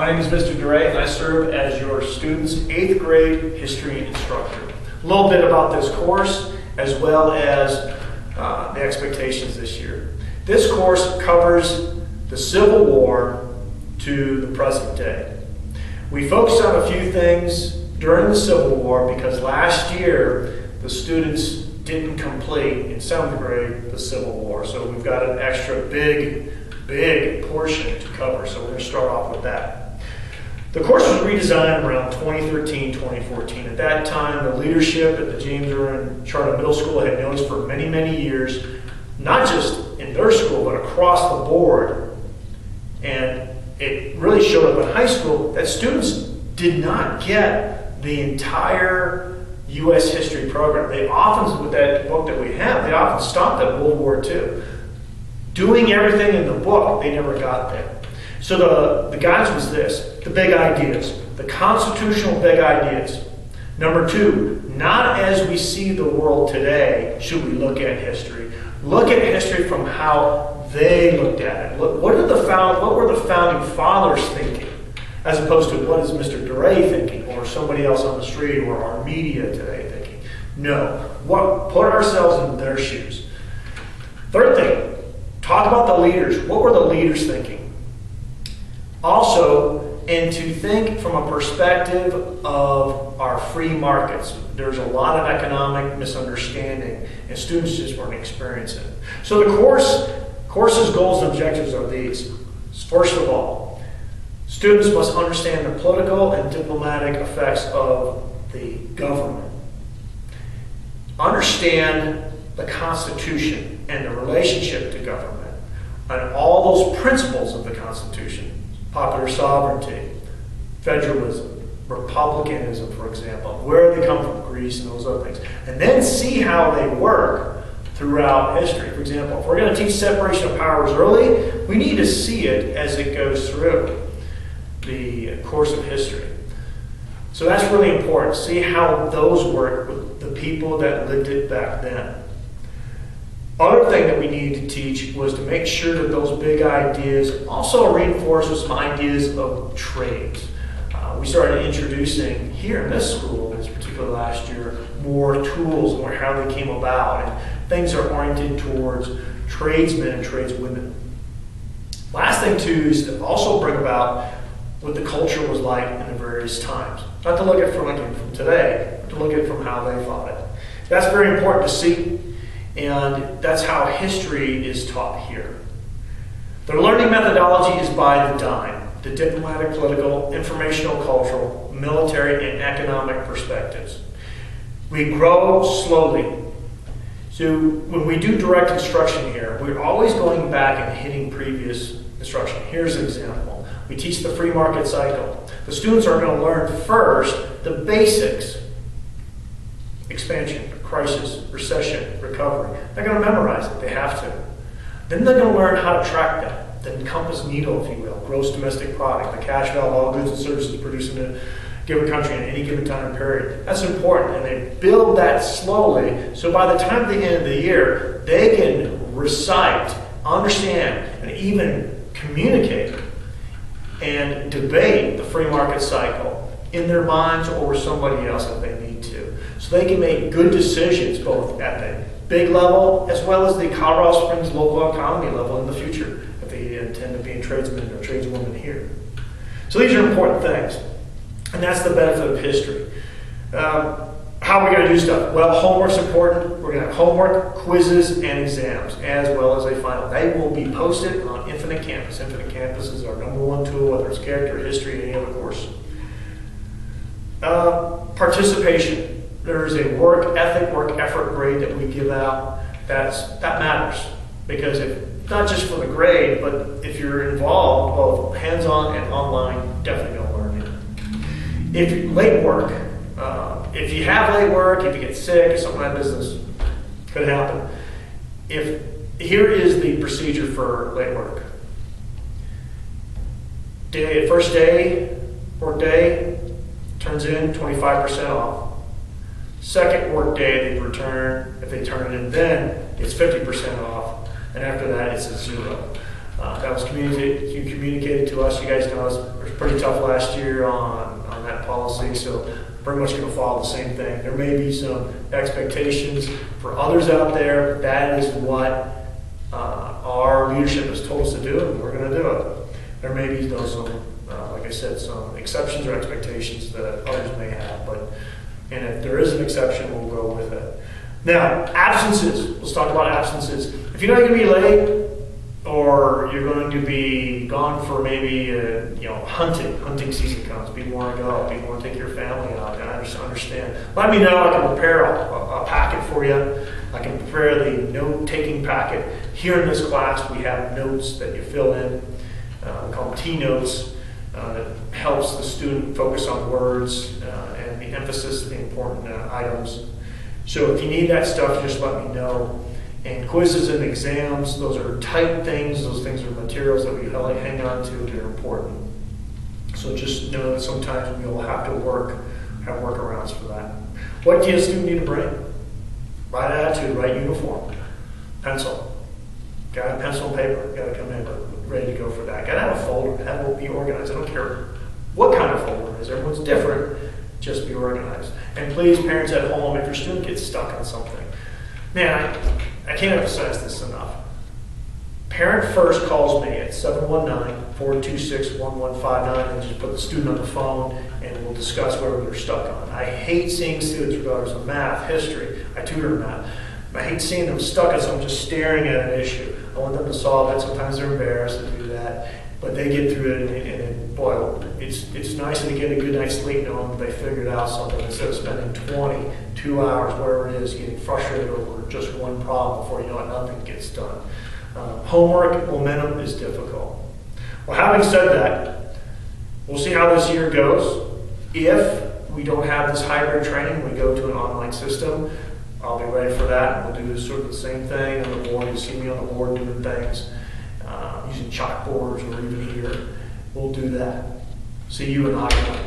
My name is Mr. Duray, and I serve as your student's 8th grade history instructor. A little bit about this course, as well as the expectations this year. This course covers the Civil War to the present day. We focused on a few things during the Civil War because last year the students didn't complete in 7th grade the Civil War. So we've got an extra big portion to cover. So we're going to start off with that. The course was redesigned around 2013, 2014. At that time, the leadership at the James Duray Charter Middle School had noticed for many, many years, not just in their school, but across the board, and it really showed up in high school, that students did not get the entire U.S. history program. They often, with that book that we have, they often stopped at World War II. Doing everything in the book, they never got there. So the guidance was this: the big ideas, the constitutional big ideas. Number 2, not as we see the world today should we look at history. Look at history from how they looked at it. What were the founding fathers thinking, as opposed to what is Mr. Duray thinking, or somebody else on the street, or our media today thinking. No, put ourselves in their shoes. Third thing, talk about the leaders. What were the leaders thinking? Also, and to think from a perspective of our free markets. There's a lot of economic misunderstanding, and students just weren't experiencing it. So the course's goals and objectives are these. First of all, students must understand the political and diplomatic effects of the government. Understand the Constitution and the relationship to government, and all those principles of the Constitution. Popular sovereignty, federalism, republicanism, for example, where they come from, Greece and those other things. And then see how they work throughout history. For example, if we're going to teach separation of powers early, we need to see it as it goes through the course of history. So that's really important. See how those work with the people that lived it back then. Other thing that we needed to teach was to make sure that those big ideas also reinforce with some ideas of trades. We started introducing here in this school, this particular last year, more tools, more how they came about, and things are oriented towards tradesmen and tradeswomen. Last thing too is to also bring about what the culture was like in the various times. Not to look at it from today, but to look at it from how they thought it. That's very important to see. And that's how history is taught here. The learning methodology is by the dime. The diplomatic, political, informational, cultural, military, and economic perspectives. We grow slowly. So when we do direct instruction here, we're always going back and hitting previous instruction. Here's an example. We teach the free market cycle. The students are going to learn first the basics. Expansion, crisis, recession, recovery. They're going to memorize it. They have to. Then they're going to learn how to track that. The compass needle, if you will. Gross domestic product, the cash value of all goods and services produced in a given country in any given time period. That's important. And they build that slowly. So by the time at the end of the year, they can recite, understand, and even communicate and debate the free market cycle in their minds or with somebody else if they need to. So they can make good decisions both at the big level as well as the Colorado Springs local economy level in the future if they intend to be a tradesman or tradeswoman here. So these are important things. And that's the benefit of history. How are we going to do stuff? Well, homework's important. We're going to have homework, quizzes, and exams, as well as a final. They will be posted on Infinite Campus. Infinite Campus is our #1 tool, whether it's character, history, or any other course. Participation. There's a work ethic, work effort grade that we give out. That matters because not just for the grade, but if you're involved, both hands-on and online, definitely going to learn it. If late work, if you have late work, if you get sick, something like business could happen. Here is the procedure for late work. First day, work day, turns in 25% off. Second work day, they return. If they turn it in then, it's 50% off. And after that, it's a 0. That was communicated to us. You guys know it was pretty tough last year on that policy, so pretty much going to follow the same thing. There may be some expectations for others out there. That is what our leadership has told us to do, and we're going to do it. There may be like I said, some exceptions or expectations that others may have, and if there is an exception, we'll go with it. Now, absences. Let's talk about absences. If you're not going to be late, or you're going to be gone for maybe hunting season comes, people want to go, people want to take your family out, and I just understand. Let me know. I can prepare a packet for you. I can prepare the note-taking packet. Here in this class, we have notes that you fill in, called T-notes, that helps the student focus on words and the emphasis of the important items. So if you need that stuff, just let me know. And quizzes and exams, those are tight things. Those things are materials that we hang on to. They're important. So just know that sometimes we will have to have workarounds for that. What do a student need to bring? Right attitude, right uniform, pencil. Got a pencil and paper. Got to come in ready to go for that. Got to have a folder. Have it be organized. I don't care what kind of folder it is. Everyone's different. Just be organized. And please, parents at home, if your student gets stuck on something, man, I can't emphasize this enough. Parent first calls me at 719-426-1159 and just put the student on the phone and we'll discuss whatever they're stuck on. I hate seeing students, regardless of math, history, I tutor math. I hate seeing them stuck on something, just staring at an issue. I want them to solve it. Sometimes they're embarrassed to do that, but they get through it and boy, it's nice to get a good night's sleep knowing they figured out something instead of spending 22 hours, whatever it is, getting frustrated over just one problem before you know it, nothing gets done. Homework momentum is difficult. Well, having said that, we'll see how this year goes. If we don't have this hybrid training, we go to an online system, I'll be ready for that. We'll do sort of the same thing on the board. You see me on the board doing things, using chalkboards or even here. We'll do that. See you in Iowa.